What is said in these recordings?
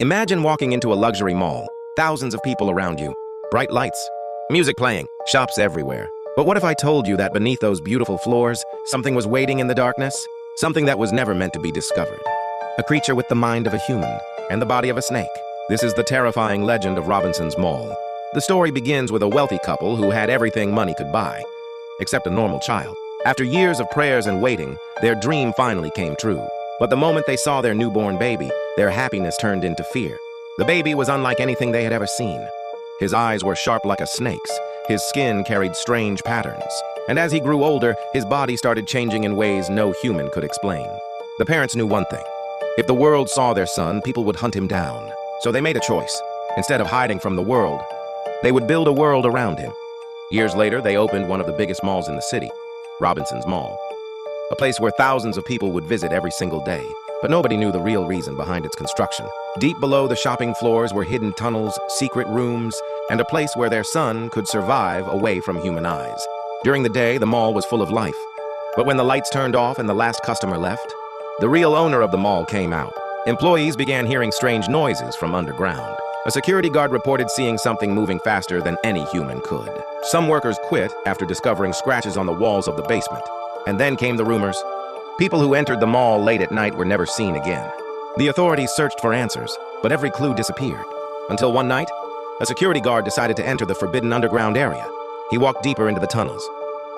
Imagine walking into a luxury mall, thousands of people around you, bright lights, music playing, shops everywhere. But what if I told you that beneath those beautiful floors, something was waiting in the darkness? Something that was never meant to be discovered. A creature with the mind of a human and the body of a snake. This is the terrifying legend of Robinson's Mall. The story begins with a wealthy couple who had everything money could buy, except a normal child. After years of prayers and waiting, their dream finally came true. But the moment they saw their newborn baby, their happiness turned into fear. The baby was unlike anything they had ever seen. His eyes were sharp like a snake's, his skin carried strange patterns, and as he grew older, his body started changing in ways no human could explain. The parents knew one thing. If the world saw their son, people would hunt him down. So they made a choice. Instead of hiding from the world, they would build a world around him. Years later, they opened one of the biggest malls in the city, Robinson's Mall. A place where thousands of people would visit every single day. But nobody knew the real reason behind its construction. Deep below the shopping floors were hidden tunnels, secret rooms, and a place where their son could survive away from human eyes. During the day, the mall was full of life. But when the lights turned off and the last customer left, the real owner of the mall came out. Employees began hearing strange noises from underground. A security guard reported seeing something moving faster than any human could. Some workers quit after discovering scratches on the walls of the basement. And then came the rumors. People who entered the mall late at night were never seen again. The authorities searched for answers, but every clue disappeared. Until one night, a security guard decided to enter the forbidden underground area. He walked deeper into the tunnels,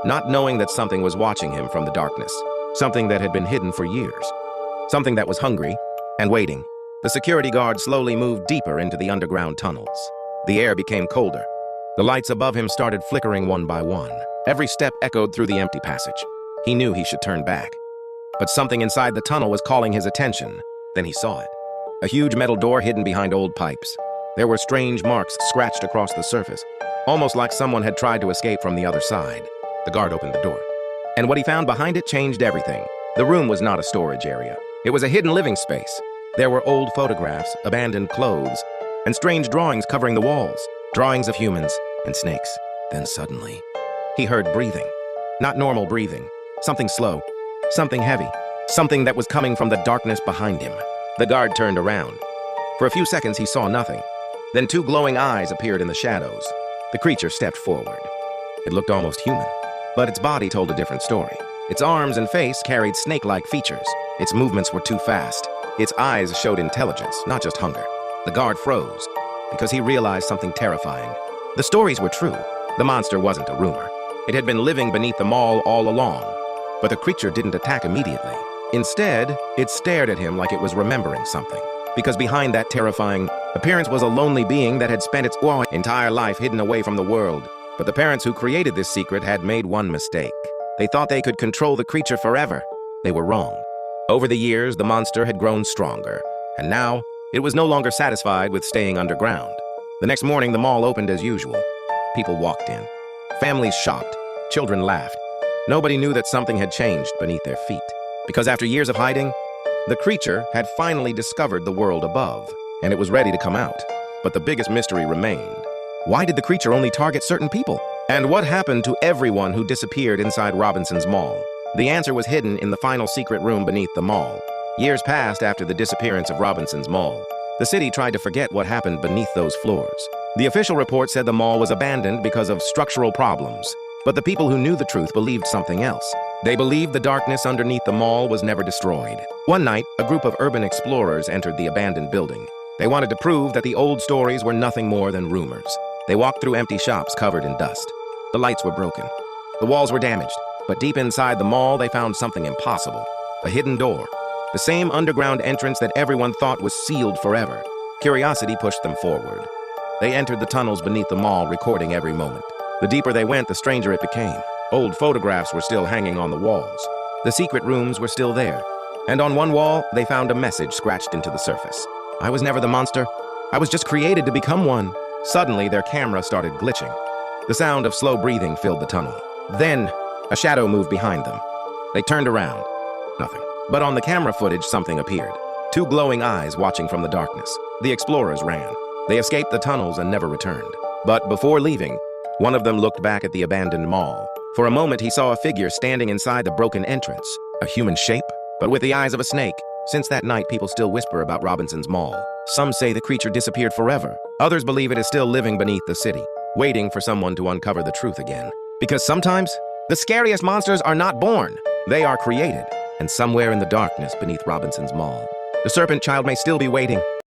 not knowing that something was watching him from the darkness. Something that had been hidden for years. Something that was hungry and waiting. The security guard slowly moved deeper into the underground tunnels. The air became colder. The lights above him started flickering one by one. Every step echoed through the empty passage. He knew he should turn back. But something inside the tunnel was calling his attention. Then he saw it. A huge metal door hidden behind old pipes. There were strange marks scratched across the surface, almost like someone had tried to escape from the other side. The guard opened the door. And what he found behind it changed everything. The room was not a storage area. It was a hidden living space. There were old photographs, abandoned clothes, and strange drawings covering the walls. Drawings of humans and snakes. Then suddenly, he heard breathing. Not normal breathing. Something slow. Something heavy. Something that was coming from the darkness behind him. The guard turned around. For a few seconds, he saw nothing. Then two glowing eyes appeared in the shadows. The creature stepped forward. It looked almost human, but its body told a different story. Its arms and face carried snake-like features. Its movements were too fast. Its eyes showed intelligence, not just hunger. The guard froze because he realized something terrifying. The stories were true. The monster wasn't a rumor. It had been living beneath the mall all along. But the creature didn't attack immediately. Instead, it stared at him like it was remembering something. Because behind that terrifying appearance was a lonely being that had spent its entire life hidden away from the world. But the parents who created this secret had made one mistake. They thought they could control the creature forever. They were wrong. Over the years, the monster had grown stronger. And now, it was no longer satisfied with staying underground. The next morning, the mall opened as usual. People walked in. Families shopped. Children laughed. Nobody knew that something had changed beneath their feet. Because after years of hiding, the creature had finally discovered the world above, and it was ready to come out. But the biggest mystery remained. Why did the creature only target certain people? And what happened to everyone who disappeared inside Robinson's Mall? The answer was hidden in the final secret room beneath the mall. Years passed after the disappearance of Robinson's Mall. The city tried to forget what happened beneath those floors. The official report said the mall was abandoned because of structural problems. But the people who knew the truth believed something else. They believed the darkness underneath the mall was never destroyed. One night, a group of urban explorers entered the abandoned building. They wanted to prove that the old stories were nothing more than rumors. They walked through empty shops covered in dust. The lights were broken. The walls were damaged. But deep inside the mall, they found something impossible. A hidden door. The same underground entrance that everyone thought was sealed forever. Curiosity pushed them forward. They entered the tunnels beneath the mall, recording every moment. The deeper they went, the stranger it became. Old photographs were still hanging on the walls. The secret rooms were still there. And on one wall, they found a message scratched into the surface. I was never the monster. I was just created to become one. Suddenly, their camera started glitching. The sound of slow breathing filled the tunnel. Then, a shadow moved behind them. They turned around. Nothing. But on the camera footage, something appeared. Two glowing eyes watching from the darkness. The explorers ran. They escaped the tunnels and never returned. But before leaving, one of them looked back at the abandoned mall. For a moment, he saw a figure standing inside the broken entrance. A human shape, but with the eyes of a snake. Since that night, people still whisper about Robinson's Mall. Some say the creature disappeared forever. Others believe it is still living beneath the city, waiting for someone to uncover the truth again. Because sometimes, the scariest monsters are not born. They are created, and somewhere in the darkness beneath Robinson's Mall, the serpent child may still be waiting,